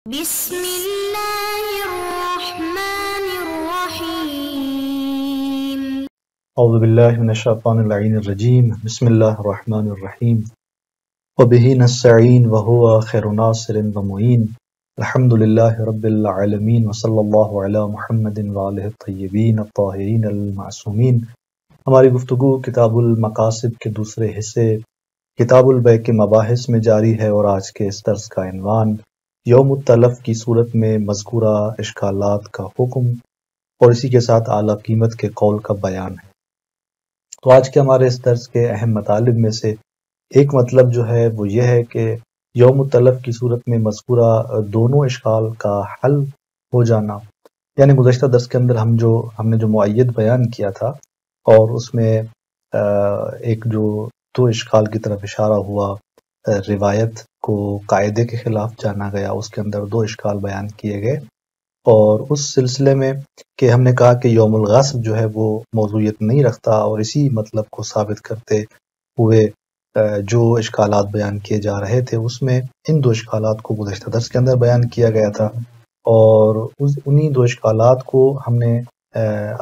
بسم اللہ الرحمن الرحیم اعوذ باللہ من الشیطان اللعین الرجیم بسم اللہ الرحمن الرحیم وبہ نستعین وہو خیر ناصر ومعین الحمد للہ رب العالمین وصلی اللہ علی محمد وآلہ الطیبین الطاہرین المعصومین۔ ہماری گفتگو کتاب المقاصد کے دوسرے حصے کتاب البیع کے مباحث میں جاری ہے، اور آج کے اس درس کا عنوان یوم التلف کی صورت میں مذکورہ اشکالات کا حکم اور اسی کے ساتھ اعلیٰ قیمت کے قول کا بیان ہے۔ تو آج کے ہمارے اس درس کے اہم مطالب میں سے ایک مطلب جو ہے وہ یہ ہے کہ یوم التلف کی صورت میں مذکورہ دونوں اشکال کا حل ہو جانا، یعنی گزشتہ درس کے اندر ہم نے جو معید بیان کیا تھا، اور اس میں ایک جو دو اشکال کی طرف اشارہ ہوا، روایت کو قاعدے کے خلاف جانا گیا، اس کے اندر دو اشکال بیان کیے گئے، اور اس سلسلے میں کہ ہم نے کہا کہ یوم الغصب جو ہے وہ موضوعیت نہیں رکھتا، اور اسی مطلب کو ثابت کرتے ہوئے جو اشکالات بیان کیے جا رہے تھے اس میں ان دو اشکالات کو گزشتہ درس کے اندر بیان کیا گیا تھا، اور انہی دو اشکالات کو ہم نے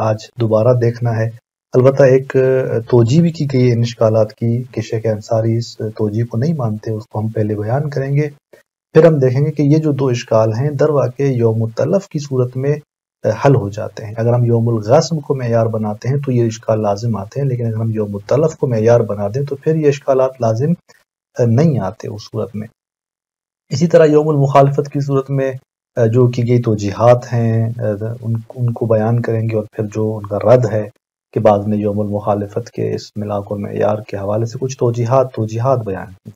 آج دوبارہ دیکھنا ہے۔ البتہ ایک توجیہ بھی کی گئی ہے ان اشکالات کی کہ شیخ انصاری اس توجیہ کو نہیں مانتے، اس کو ہم پہلے بیان کریں گے، پھر ہم دیکھیں گے کہ یہ جو دو اشکال ہیں در واقع یوم التلف کی صورت میں حل ہو جاتے ہیں۔ اگر ہم یوم الغصب کو معیار بناتے ہیں تو یہ اشکال لازم آتے ہیں، لیکن اگر ہم یوم التلف کو معیار بنا دیں تو پھر یہ اشکالات لازم نہیں آتے اس صورت میں۔ اسی طرح یوم المخالفت کی صورت میں جو کی گئی توجیحات ہیں ان کو بیان کریں گے، اور پھر جو ان کا رد ہے کہ بعض نے یوم المخالفت کے اس ملاک اور معیار کے حوالے سے کچھ توجیحات بیان کی،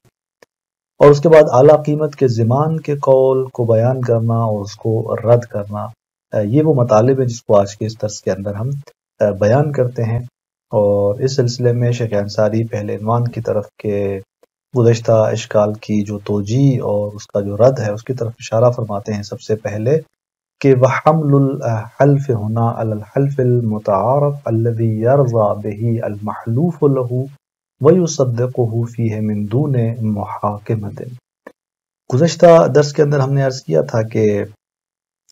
اور اس کے بعد اعلیٰ قیمت کے زمان کے قول کو بیان کرنا اور اس کو رد کرنا، یہ وہ مطالب ہے جس کو آج کے اس درس کے اندر ہم بیان کرتے ہیں۔ اور اس سلسلے میں شیخ انصاری پہلے عنوان کی طرف کے گزشتہ اشکال کی جو توجیہ اور اس کا جو رد ہے اس کی طرف اشارہ فرماتے ہیں سب سے پہلے کہ وَحَمْلُ الْحَلْفِ هُنَا عَلَى الْحَلْفِ الْمُتَعَارَفِ الَّذِي يَرْضَى بِهِ الْمَحْلُوفُ لَهُ وَيُصَدِّقُهُ فِيهِ مِن دُونِ مُحَاكَمَةٍ۔ گزشتہ درس کے اندر ہم نے عرض کیا تھا کہ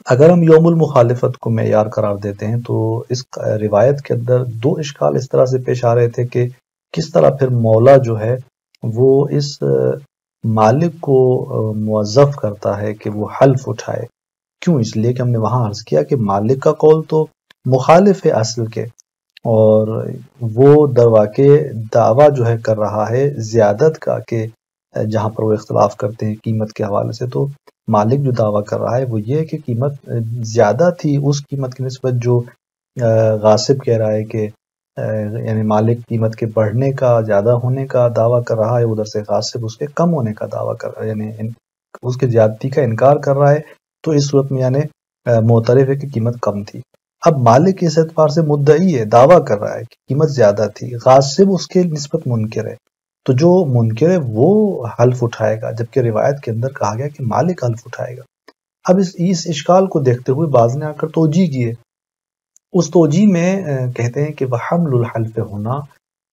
اگر ہم یوم المخالفت کو معیار قرار دیتے ہیں تو اس روایت کے اندر دو اشکال اس طرح سے پیش آ رہے تھے کہ کس طرح پھر مولا جو ہے وہ اس مالک کو موظف کرتا ہے کہ وہ حلف اٹھائے۔ کیوں؟ اس لیے کہ ہم نے وہاں عرض کیا کہ مالک کا قول تو مخالف ہے اصل کے، اور وہ در واقع دعویٰ جو ہے کر رہا ہے زیادت کا، کہ جہاں پر وہ اختلاف کرتے ہیں قیمت کے حوالے سے، تو مالک جو دعویٰ کر رہا ہے وہ یہ ہے کہ قیمت زیادہ تھی اس قیمت کی نسبت جو غاصب کہہ رہا ہے کہ یعنی مالک قیمت کے بڑھنے کا، زیادہ ہونے کا دعویٰ کر رہا ہے، ادھر سے غاصب اس کے کم ہونے کا دعویٰ کر رہا ہے، یعنی اس کے زیادتی کا انکار کر رہا ہے، تو اس صورت میں یعنی معترف ہے کہ قیمت کم تھی۔ اب مالک اس اعتبار سے مدعی ہے، دعویٰ کر رہا ہے کہ قیمت زیادہ تھی، غاصب اس کے نسبت منکر ہے، تو جو منکر ہے وہ حلف اٹھائے گا، جبکہ روایت کے اندر کہا گیا کہ مالک حلف اٹھائے گا۔ اب اس اشکال کو دیکھتے ہوئے بعض نے آ کر توجیہ کی ہے، اس توجیہ میں کہتے ہیں کہ وَحَمْلُ الْحَلْفِ ہونا،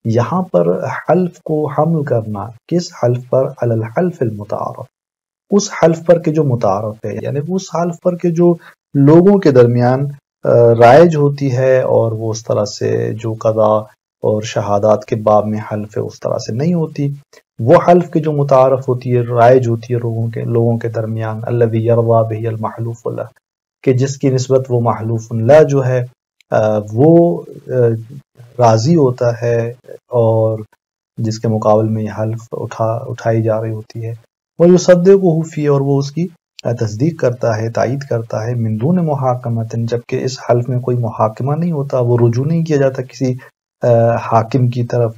یہاں پر حلف کو حمل کرنا، کس حلف پر؟ علی الحلف المتعارف، اس حلف پر کہ جو متعارف ہے، یعنی اس حلف پر کہ جو لوگوں کے درمیان رائج ہوتی ہے، اور وہ اس طرح سے جو قضا اور شہادات کے باب میں حلف ہے اس طرح سے نہیں ہوتی، وہ حلف کے جو متعارف ہوتی ہے، رائج ہوتی ہے لوگوں کے درمیان، الذی یرضی بہ المحلوف لہ، کہ جس کی نسبت وہ محلوف لہ جو ہے وہ راضی ہوتا ہے، اور جس کے مقابل میں یہ حلف اٹھائی جا رہی ہوتی ہے، وَيُصَدِّقُهُ فِيهِ، اور وہ اس کی تصدیق کرتا ہے، تائید کرتا ہے، من دون محاکمۃ، جبکہ اس حلف میں کوئی محاکمہ نہیں ہوتا، وہ رجوع نہیں کیا جاتا کسی حاکم کی طرف۔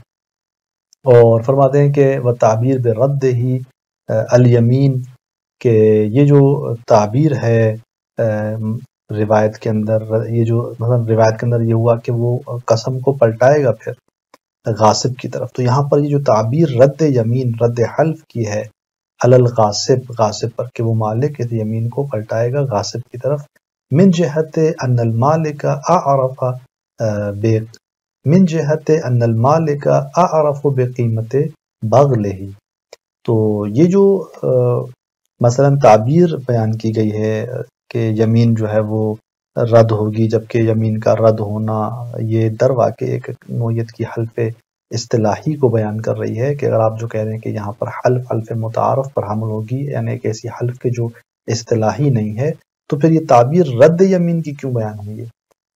اور فرماتے ہیں کہ وَتَعْبِيرُ بِرَدِّهِ الْيَمِينَ، کہ یہ جو تعبیر ہے روایت کے اندر، یہ جو مثلا روایت کے اندر یہ ہوا کہ وہ قسم کو پلٹائے گا پھر غاصب کی طرف، تو یہاں پر یہ جو تعبیر رد یمین، رد حلف کی ہے علی الغاصب، غاصب پر، کہ وہ مالک اس یمین کو پلٹائے گا غاصب کی طرف، من جہت ان المالک اعرف من جہت ان المالک اعرف بقیمت بغلہ، تو یہ جو مثلا تعبیر بیان کی گئی ہے کہ یمین جو ہے وہ رد ہوگی، جبکہ یمین کا رد ہونا یہ در واقع ایک نوعیت کی حلف اصطلاحی کو بیان کر رہی ہے، کہ اگر آپ جو کہہ رہے ہیں کہ یہاں پر حلف متعارف پر حمل ہوگی، یعنی ایک ایسی حلف کے جو اصطلاحی نہیں ہے، تو پھر یہ تعبیر رد یمین کی کیوں بیان ہوئی ہے؟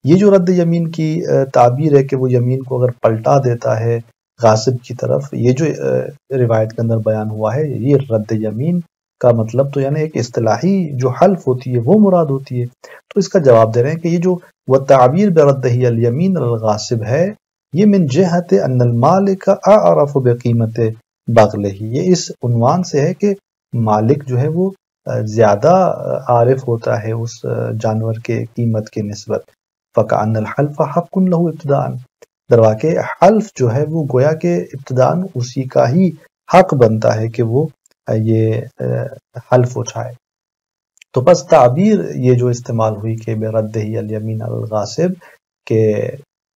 یہ جو رد یمین کی تعبیر ہے کہ وہ یمین کو اگر پلٹا دیتا ہے غاصب کی طرف، یہ جو روایت کے اندر بیان ہوا ہے، یہ رد یمین کا مطلب تو یعنی ایک اصطلاحی جو حلف ہوتی ہے وہ مراد ہوتی ہے۔ تو اس کا جواب دے رہے ہیں کہ یہ جو والتعبیر برده الیمین الغاصب ہے، یہ من جہت ان المالک اعرف بقیمت بغلہ، یہ اس عنوان سے ہے کہ مالک جو ہے وہ زیادہ عارف ہوتا ہے اس جانور کے قیمت کے نسبت۔ فکأن الحلف حق له ابتداء، در واقع حلف جو ہے وہ گویا کہ ابتداء اسی کا ہی حق بنتا ہے کہ وہ یہ حلف اٹھائے۔ تو بس تعبیر یہ جو استعمال ہوئی کہ برده الیمین الغاصب، کہ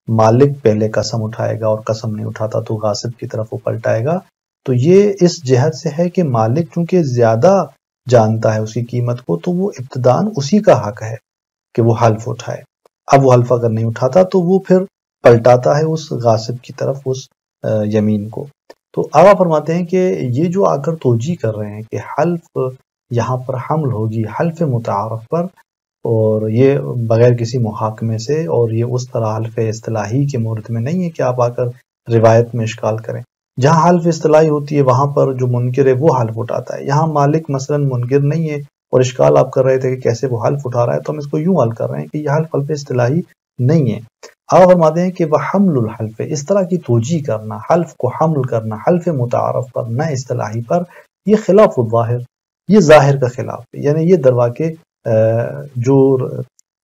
مالک پہلے قسم اٹھائے گا اور قسم نہیں اٹھاتا تو غاصب کی طرف وہ پلٹائے گا، تو یہ اس جہت سے ہے کہ مالک چونکہ زیادہ جانتا ہے اس کی قیمت کو، تو وہ ابتداء اسی کا حق ہے کہ وہ حلف اٹھائے۔ اب وہ حلف اگر نہیں اٹھاتا تو وہ پھر پلٹاتا ہے اس غاصب کی طرف اس یمین کو۔ تو آقا فرماتے ہیں کہ یہ جو آ کر توجیہ کر رہے ہیں کہ حلف یہاں پر حمل ہوگی حلف متعارف پر، اور یہ بغیر کسی محاکمے سے، اور یہ اس طرح حلف اصطلاحی کے مورد میں نہیں ہے کہ آپ آ کر روایت میں اشکال کریں۔ جہاں حلف اصطلاحی ہوتی ہے وہاں پر جو منکر ہے وہ حلف اٹھاتا ہے، یہاں مالک مثلا منکر نہیں ہے اور اشکال آپ کر رہے تھے کہ کیسے وہ حلف اٹھا رہا ہے، تو ہم اس کو یوں حل کر رہے ہیں کہ یہ حلف اصطلاحی نہیں ہے۔ آپ فرماتے ہیں کہ وہ حمل الحلف، اس طرح کی توجیہ کرنا، حلف کو حمل کرنا حلف متعارف پر نہ اصطلاحی پر، یہ خلاف الظاہر، یہ ظاہر کا خلاف ہے، یعنی یہ در واقع جو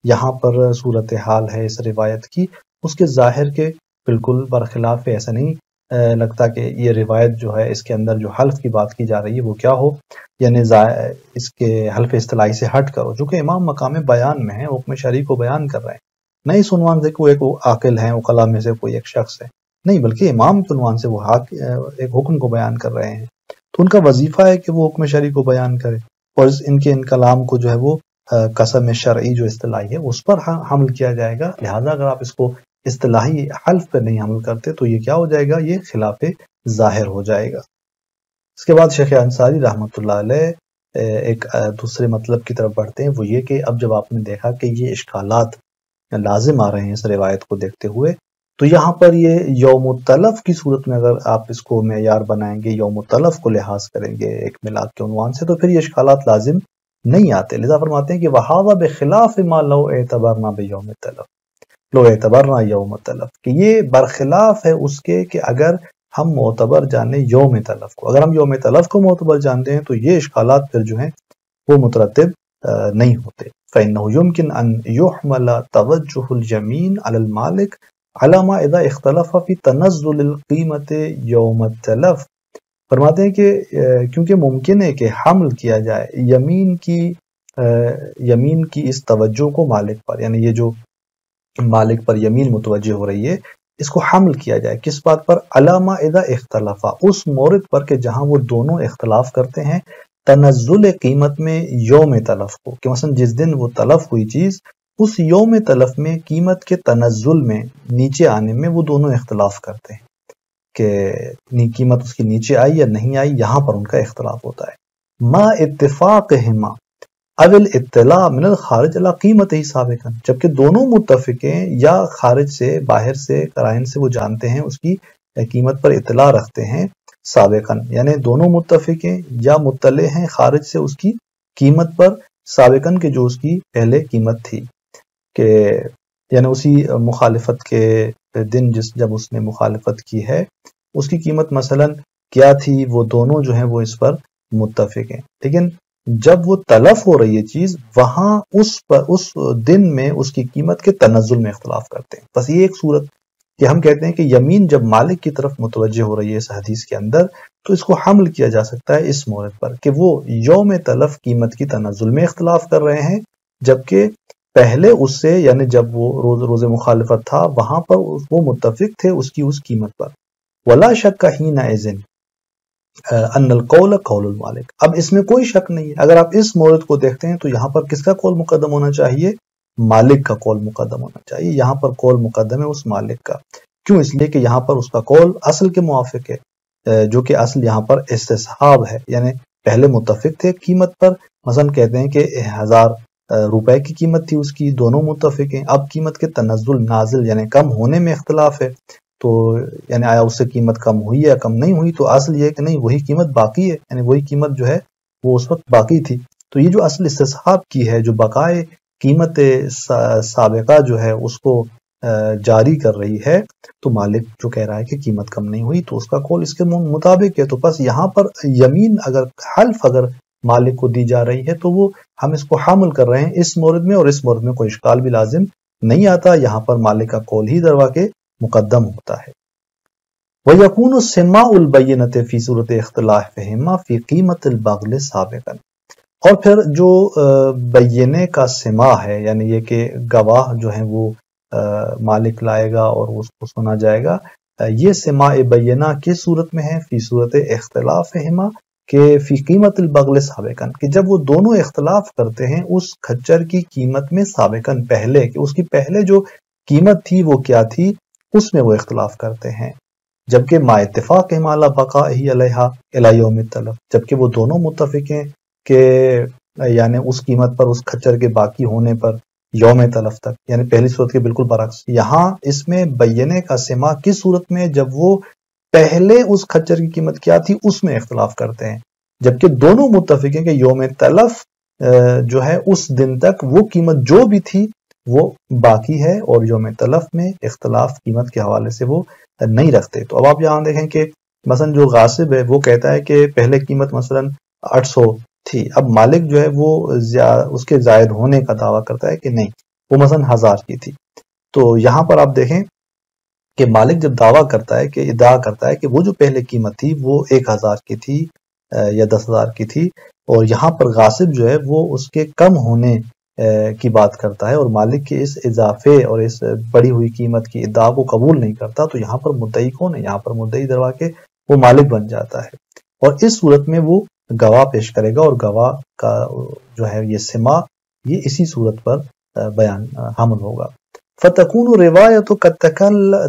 یہاں پر صورتحال ہے اس روایت کی، اس کے ظاہر کے بالکل برخلاف ہے۔ ایسا نہیں لگتا کہ یہ روایت جو ہے اس کے اندر جو حلف کی بات کی جا رہی ہے وہ کیا ہو، یعنی اس کے حلف اصطلاحی سے ہٹ کر ہو، چونکہ امام مقام بیان میں ہے، حکم شرعی کو بیان کر رہے ہیں، نہ اس عنوان سے کوئی ایک عاقل ہے عقلاء میں سے کوئی ایک شخص ہے، نہیں، بلکہ امام کے عنوان سے وہ ایک حکم کو بیان کر رہے ہیں، تو ان کا وظیفہ ہے کہ وہ حکم شرعی کو بیان کرے، اور ان کلام کو جو ہے وہ قسم شرعی جو اصطلاحی ہے اس پر حمل کیا جائے گا۔ لہٰذا اگر آپ اس کو اصطلاحی حلف پہ نہیں حمل کرتے تو یہ کیا ہو جائے گا، یہ خلاف ظاہر ہو جائے گا۔ اس کے بعد شیخ انصاری رحمۃ اللہ علیہ ایک دوسرے مطلب کی طرف بڑھتے ہیں، وہ یہ کہ اب جب آپ نے دیکھا کہ یہ اشکالات لازم آ رہے ہیں اس روایت کو دیکھتے ہوئے، تو یہاں پر یہ یوم التلف کی صورت میں اگر آپ اس کو معیار بنائیں گے، یوم التلف کو لحاظ کریں گے ایک میلاد کے عنوان سے، تو پھر یہ اشکالات لازم نہیں آتے۔ لذا فرماتے ہیں کہ وَهَذَا بِخِلَافِ مَا لَوْ اعْتَبَرْنَا بِيَوْمِ التَّلَف، لو اعتبرنا یوم تلف، کہ یہ برخلاف ہے اس کے کہ اگر ہم معتبر جانیں یوم تلف کو، اگر ہم یوم تلف کو معتبر جانتے ہیں تو یہ اشکالات پھر جو ہیں وہ مترتب نہیں ہوتے۔ فإنه يمكن أن يحمل توجه اليمين على المالك على ما إذا اختلف في تنزل القيمة يوم التلف، فرماتے ہیں کہ کیونکہ ممکن ہے کہ حمل کیا جائے یمین کی اس توجہ کو مالک پر، یعنی یہ جو مالک پر یمین متوجہ ہو رہی ہے اس کو حمل کیا جائے کس بات پر، علامہ اذا اختلافا، اس مورد پر کہ جہاں وہ دونوں اختلاف کرتے ہیں تنزل قیمت میں یوم تلف کو، کہ مثلا جس دن وہ تلف ہوئی چیز اس یوم تلف میں قیمت کے تنزل میں نیچے آنے میں وہ دونوں اختلاف کرتے ہیں کہ قیمت اس کی نیچے آئی یا نہیں آئی، یہاں پر ان کا اختلاف ہوتا ہے۔ ما اتفاقہما اول اطلاع من الخارج علی قیمت ہی سابقا، جبکہ دونوں متفقیں یا خارج سے باہر سے قرائن سے وہ جانتے ہیں اس کی قیمت پر اطلاع رکھتے ہیں سابقا، یعنی دونوں متفقیں یا مطلع ہیں خارج سے اس کی قیمت پر سابقا کہ جو اس کی پہلے قیمت تھی، کہ یعنی اسی مخالفت کے دن جب اس نے مخالفت کی ہے اس کی قیمت مثلا کیا تھی، وہ دونوں جو ہیں وہ اس پر متفق ہیں، لیکن جب وہ تلف ہو رہی ہے چیز وہاں اس دن میں اس کی قیمت کے تنزل میں اختلاف کرتے ہیں۔ بس یہ ایک صورت کہ ہم کہتے ہیں کہ یمین جب مالک کی طرف متوجہ ہو رہی ہے اس حدیث کے اندر تو اس کو حمل کیا جا سکتا ہے اس مورد پر کہ وہ یوم تلف قیمت کی تنزل میں اختلاف کر رہے ہیں، جبکہ پہلے اس سے یعنی جب وہ روز مخالفت تھا وہاں پر وہ متفق تھے اس کی اس قیمت پر۔ ولا شک حینئذ، ان القول قول المالک. اب اس میں کوئی شک نہیں ہے، اگر آپ اس مورد کو دیکھتے ہیں تو یہاں پر کس کا قول مقدم ہونا چاہیے؟ مالک کا قول مقدم ہونا چاہیے. یہاں پر قول مقدم ہے اس مالک کا. کیوں؟ اس لیے کہ یہاں پر اس کا قول اصل کے موافق ہے، جو کہ اصل یہاں پر استصحاب ہے، یعنی پہلے متفق تھے قیمت پر. مثلا کہتے ہیں کہ 1000 روپے کی قیمت تھی اس کی، دونوں متفق ہیں. اب قیمت کے تنزل نازل یعنی کم ہونے میں اختلاف ہے، تو یعنی آیا اس سے قیمت کم ہوئی یا کم نہیں ہوئی، تو اصل یہ ہے کہ نہیں وہی قیمت باقی ہے، یعنی وہی قیمت جو ہے وہ اس وقت باقی تھی. تو یہ جو اصل استصحاب کی ہے، جو بقائے قیمت سابقہ جو ہے اس کو جاری کر رہی ہے، تو مالک جو کہہ رہا ہے کہ قیمت کم نہیں ہوئی تو اس کا قول اس کے مطابق ہے. تو بس یہاں پر یمین اگر حلف اگر مالک کو دی جا رہی ہے تو وہ ہم اس کو حامل کر رہے ہیں اس مورد میں، اور اس مورد میں کوئی اشکال بھی لازم نہیں آتا. یہاں پر مالک کا قول ہی دروا کے مقدم ہوتا ہے. وَيَكُونُ السِّمَاءُ الْبَيِّنَةِ فِي صُورَةِ اخْتِلَافِهِمَا فِي قِيمَةِ الْبَغْلِ سَابِقًا. اور پھر جو بینے کا سما ہے، یعنی یہ کہ گواہ جو ہیں وہ مالک لائے گا اور اس کو سنا جائے گا، یہ سما بینہ کس صورت میں ہے؟ فی صورت اختلافہما، کہ فی قیمت البغل سابقاً، کہ جب وہ دونوں اختلاف کرتے ہیں اس کھچر کی قیمت میں سابقاً، پہلے کہ اس کی پہلے جو قیمت تھی وہ کیا تھی، اس میں وہ اختلاف کرتے ہیں. جبکہ ما اتفاق مالا بقائہ علیہا الی یوم التلف، جبکہ وہ دونوں متفق ہیں کہ یعنی اس قیمت پر، اس کھچر کے باقی ہونے پر یوم تلف تک، یعنی پہلی صورت کے بالکل برعکس. یہاں اس میں بینے کا سما کس صورت میں؟ جب وہ پہلے اس کھچر کی قیمت کیا تھی اس میں اختلاف کرتے ہیں، جبکہ دونوں متفق ہیں کہ یوم تلف جو ہے اس دن تک وہ قیمت جو بھی تھی وہ باقی ہے، اور یوم تلف میں اختلاف قیمت کے حوالے سے وہ نہیں رکھتے. تو اب آپ یہاں دیکھیں کہ مثلا جو غاصب ہے وہ کہتا ہے کہ پہلے قیمت مثلا 800 تھی، اب مالک جو ہے وہ اس کے زائد ہونے کا دعویٰ کرتا ہے کہ نہیں وہ مثلا 1000 کی تھی. تو یہاں پر آپ دیکھیں کہ مالک جب دعویٰ کرتا ہے، کہ ادعا کرتا ہے کہ وہ جو پہلے قیمت تھی وہ 1000 کی تھی یا 10,000 کی تھی، اور یہاں پر غاصب جو ہے وہ اس کے کم ہونے کی بات کرتا ہے، اور مالک کے اس اضافے اور اس بڑی ہوئی قیمت کی ادعا کو قبول نہیں کرتا، تو یہاں پر مدعی کون ہے؟ یہاں پر مدعی دروا کے وہ مالک بن جاتا ہے. اور اس صورت میں وہ گواہ پیش کرے گا، اور گواہ کا جو ہے یہ سما یہ اسی صورت پر بیان حمل ہوگا. فتكون روایت قد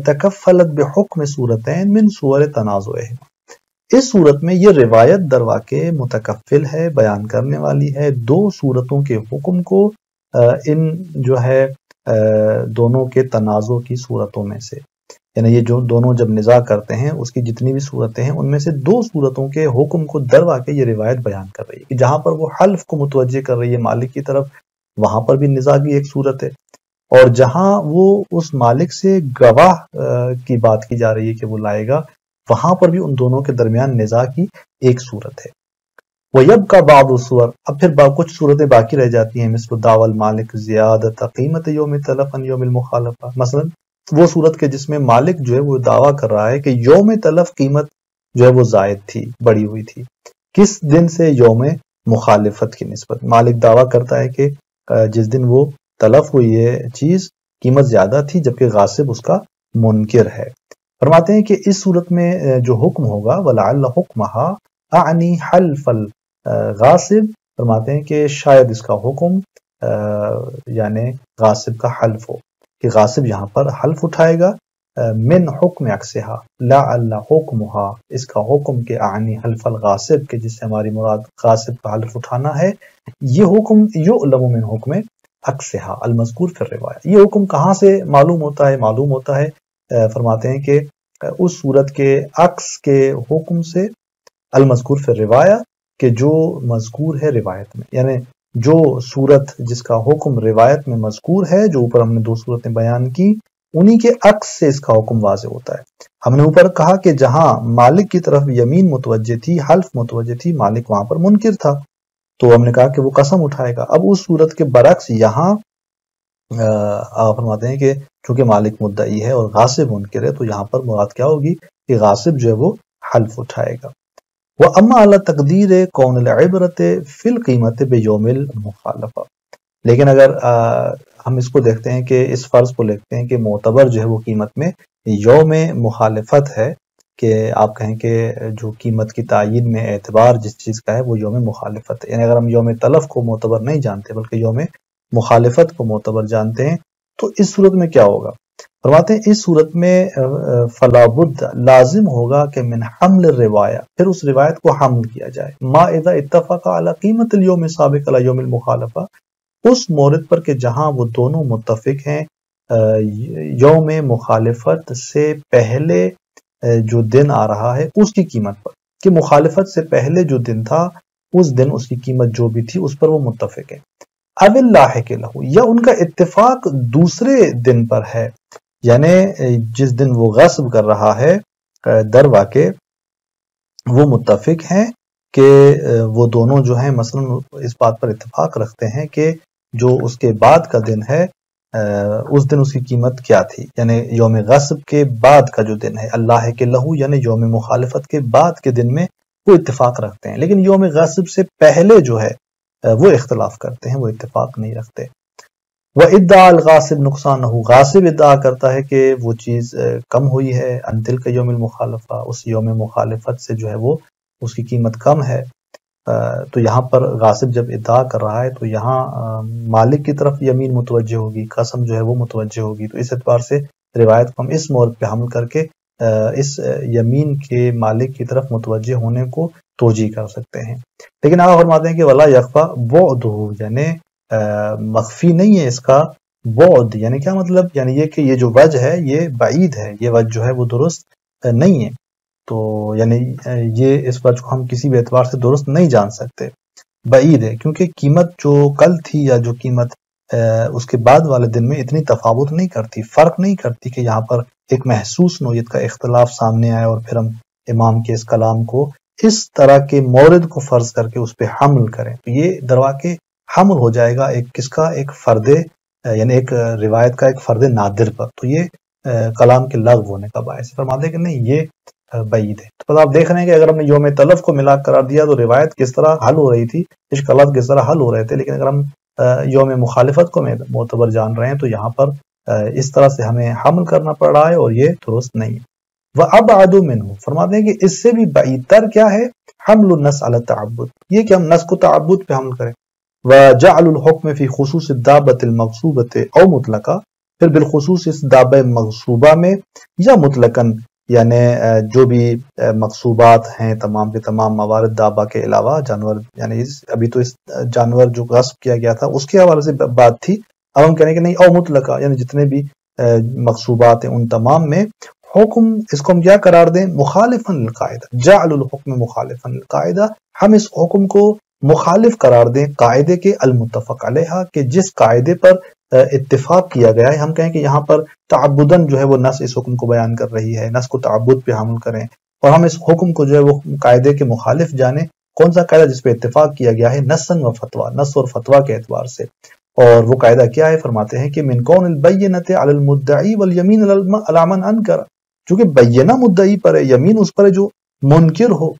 تکفلت بحکم صورتین من صور تنازعہما. اس صورت میں یہ روایت دروا کے متکفل ہے، بیان کرنے والی ہے دو صورتوں کے حکم کو، ان جو ہے دونوں کے تنازع کی صورتوں میں سے. یعنی یہ جو دونوں جب نزاع کرتے ہیں اس کی جتنی بھی صورتیں ہیں ان میں سے دو صورتوں کے حکم کو دروا کے یہ روایت بیان کر رہی ہے، کہ جہاں پر وہ حلف کو متوجہ کر رہی ہے مالک کی طرف، وہاں پر بھی نزاع کی ایک صورت ہے، اور جہاں وہ اس مالک سے گواہ کی بات کی جا رہی ہے کہ وہ لائے گا، وہاں پر بھی ان دونوں کے درمیان نزاع کی ایک صورت ہے. وَيَبْقَى بَعْضُ الصُّوَرِ، اب پھر کچھ صورتیں باقی رہ جاتی ہیں، مثل دعوی المالک زیادت قیمت یوم تلف عن یوم المخالفہ، مثلا وہ صورت کے جس میں مالک جو ہے وہ دعویٰ کر رہا ہے کہ یوم تلف قیمت جو ہے وہ زائد تھی، بڑی ہوئی تھی، کس دن سے؟ یوم مخالفت کی نسبت. مالک دعویٰ کرتا ہے کہ جس دن وہ تلف ہوئی ہے چیز قیمت زیادہ تھی، جبکہ غاصب اس کا منکر ہے. فرماتے ہیں کہ اس صورت میں جو حکم ہوگا وَلَعَلَّ حُکْمَهَا اعنی حلف الغاصب، فرماتے ہیں کہ شاید اس کا حکم یعنی غاصب کا حلف ہو، کہ غاصب یہاں پر حلف اٹھائے گا من حکم عکسہا لعل حکمها، اس کا حکم کہ اعنی حلف الغاصب، کہ جس سے ہماری مراد غاصب کا حلف اٹھانا ہے، یہ حکم یعلم من حکم عکسہا المذکور فی الروایہ. یہ حکم کہاں سے معلوم ہوتا ہے؟ معلوم ہوتا ہے فرماتے ہیں کہ اس صورت کے عکس کے حکم سے، المذکور فی الروایہ، کہ جو مذکور ہے روایت میں، یعنی جو صورت جس کا حکم روایت میں مذکور ہے، جو اوپر ہم نے دو صورتیں بیان کی، انہی کے عکس سے اس کا حکم واضح ہوتا ہے. ہم نے اوپر کہا کہ جہاں مالک کی طرف یمین متوجہ تھی، حلف متوجہ تھی، مالک وہاں پر منکر تھا، تو ہم نے کہا کہ وہ قسم اٹھائے گا. اب اس صورت کے برعکس یہاں آپ فرماتے ہیں کہ چونکہ مالک مدعی ہے اور غاصب منکر ہے، تو یہاں پر مراد کیا ہوگی کہ غاصب جو ہے وہ حلف اٹھائے گا. وَأَمَّا عَلَى تَقْدِيرِ كَوْنِ الْعِبْرَةِ فِي الْقِيمَةِ بِيَوْمِ الْمُخَالَفَةِ، لیکن اگر ہم اس کو دیکھتے ہیں کہ اس فرض کو لیتے ہیں کہ معتبر جو ہے وہ قیمت میں یوم مخالفت ہے، کہ آپ کہیں کہ جو قیمت کی تعین میں اعتبار جس چیز کا ہے وہ یوم مخالفت ہے. یعنی اگر ہم یوم تلف کو معتبر نہیں جانتے بلکہ یوم مخالفت کو معتبر جانتے ہیں تو اس صورت میں کیا ہوگا؟ فرماتے ہیں اس صورت میں فلا بد لازم ہوگا کہ من حمل الروایہ، پھر اس روایت کو حمل کیا جائے، ما اذا اتفق علی قیمت اليوم سابق علی یوم المخالفہ، اس مورد پر کہ جہاں وہ دونوں متفق ہیں یوم مخالفت سے پہلے جو دن آ رہا ہے اس کی قیمت پر، کہ مخالفت سے پہلے جو دن تھا اس دن اس کی قیمت جو بھی تھی اس پر وہ متفق ہے. اب اللاحق لہو، یا ان کا اتفاق دوسرے دن پر ہے، یعنی جس دن وہ غصب کر رہا ہے در واقع وہ متفق ہیں کہ وہ دونوں جو ہیں مثلا اس بات پر اتفاق رکھتے ہیں کہ جو اس کے بعد کا دن ہے اس دن اس کی قیمت کیا تھی، یعنی یوم غصب کے بعد کا جو دن ہے اللہ کے لہو یعنی یوم مخالفت کے بعد کے دن میں وہ اتفاق رکھتے ہیں، لیکن یوم غصب سے پہلے جو ہے وہ اختلاف کرتے ہیں، وہ اتفاق نہیں رکھتے. وَإِدَّعَ الْغَاصِبُ نُقْصَانَهُ، غاصب ادعا کرتا ہے کہ وہ چیز کم ہوئی ہے، عن تلک یوم المخالفہ، اس یوم مخالفت سے جو ہے وہ اس کی قیمت کم ہے. تو یہاں پر غاصب جب ادعا کر رہا ہے تو یہاں مالک کی طرف یمین متوجہ ہوگی، قسم جو ہے وہ متوجہ ہوگی، تو اس اعتبار سے روایت کو ہم اس مورد پہ حمل کر کے اس یمین کے مالک کی طرف متوجہ ہونے کو توجیہ کر سکتے ہیں. لیکن آپ فرماتے ہیں کہ ولا یخفا بعدہ، یعنی مخفی نہیں ہے اس کا بعد، یعنی کیا مطلب؟ یعنی یہ کہ یہ جو وجہ ہے یہ بعید ہے، یہ وجہ جو ہے وہ درست نہیں ہے، تو یعنی یہ اس وجہ کو ہم کسی بھی اعتبار سے درست نہیں جان سکتے، بعید ہے، کیونکہ قیمت جو کل تھی یا جو قیمت اس کے بعد والے دن میں اتنی تفاوت نہیں کرتی، فرق نہیں کرتی کہ یہاں پر ایک محسوس نوعیت کا اختلاف سامنے آئے اور پھر ہم امام کے اس کلام کو اس طرح کے مورد کو فرض کر کے اس پہ حمل کریں. تو یہ درواقع حمل ہو جائے گا ایک کس کا؟ ایک فرد، یعنی ایک روایت کا ایک فرد نادر پر، تو یہ کلام کے لغو ہونے کا باعث. فرماتے ہیں کہ نہیں یہ بعید ہے. تو آپ دیکھ رہے ہیں کہ اگر ہم نے یوم تلف کو ملا قرار دیا تو روایت کس طرح حل ہو رہی تھی، اشکالات کس طرح حل ہو رہے تھے، لیکن اگر ہم یوم مخالفت کو معتبر جان رہے ہیں تو یہاں پر اس طرح سے ہمیں حمل کرنا پڑ رہا ہے اور یہ درست نہیں ہے. وَأَبْعَدُ مِنْهُ، فرماتے ہیں کہ اس سے بھی بعید تر کیا ہے؟ حمل النص علی التعبد، یہ کہ ہم نص کو تعبد پہ حمل کریں. وَجَعْلُ الْحُكْمِ فِي خُصُوصِ الدَّابَّةِ الْمَغْصُوبَةِ او مطلقہ، پھر بالخصوص اس دابہ مغصوبہ میں یا مطلقاً، یعنی جو بھی مغصوبات ہیں تمام کے تمام موارد دابہ کے علاوہ جانور، یعنی ابھی تو اس جانور جو غصب کیا گیا تھا اس کے حوالے سے بات تھی، اب ہم کہنے کہ نہیں او مطلقہ، یعنی جتنے بھی مغصوبات ہیں ان تمام میں حکم اس کو ہم کیا قرار دیں؟ مخالفاً للقاعدہ، جعل الحکم مخالفاً للقاعدہ، ہم اس حکم کو مخالف قرار دیں قاعدے کے المتفق علیہ، کہ جس قاعدے پر اتفاق کیا گیا ہے. ہم کہیں کہ یہاں پر تعبداً جو ہے وہ نص اس حکم کو بیان کر رہی ہے، نص کو تعبد پہ حمل کریں اور ہم اس حکم کو جو ہے وہ قاعدے کے مخالف جانیں. کون سا قاعدہ؟ جس پہ اتفاق کیا گیا ہے نصاً و فتویٰ، نص اور فتویٰ کے اعتبار سے. اور وہ قاعدہ کیا ہے؟ فرماتے ہیں کہ من کون البینۃ علی المدعی والیمین علی من انکر، چونکہ بینہ مدعی پر ہے، یمین اس پر ہے جو منکر ہو.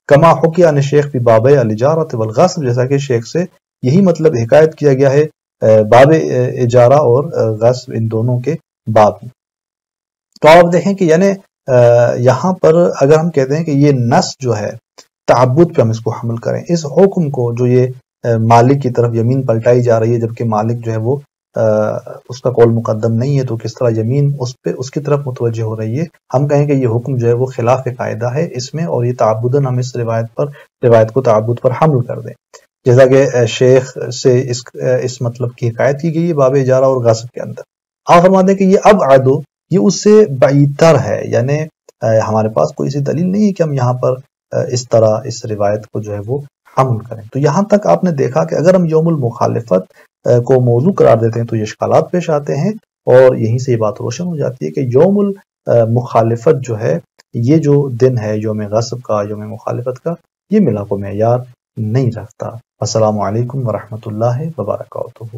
کما حکی عن شیخ فی باب الاجارۃ والغصب، جیسا کہ شیخ سے یہی مطلب حکایت کیا گیا ہے باب اجارہ اور غصب ان دونوں کے باب میں. تو آپ دیکھیں کہ یعنی یہاں پر اگر ہم کہتے ہیں کہ یہ نص جو ہے تعبد پہ ہم اس کو حمل کریں، اس حکم کو جو یہ مالک کی طرف یمین پلٹائی جا رہی ہے جبکہ مالک جو ہے وہ اس کا قول مقدم نہیں ہے، تو کس طرح یمین اس کی طرف متوجہ ہو رہی ہے. ہم کہیں کہ یہ حکم جو ہے وہ خلاف قاعدہ ہے اس میں، اور یہ تعبداً ہم اس روایت کو تعبد پر حمل کر دیں، جیسا کہ شیخ سے اس مطلب کی حکایت کی گئی ہے باب اجارہ اور غصب کے اندر. آپ فرماتے ہیں کہ یہ ابعد، یہ اس سے بعید تر ہے، یعنی ہمارے پاس کوئی ایسی دلیل نہیں ہے کہ ہم یہاں پر اس طرح اس روایت کو جو ہے وہ حمل کریں. تو یہاں تک آپ نے دیکھا کہ اگر ہم یوم المخالفت کو موضوع قرار دیتے ہیں تو یہ اشکالات پیش آتے ہیں، اور یہیں سے یہ بات روشن ہو جاتی ہے کہ یوم المخالفت جو ہے یہ جو دن ہے یوم غصب کا، یوم مخالفت کا، یہ ملاک و معیار نہیں رکھتا. السلام علیکم ورحمۃ اللہ وبرکاتہ.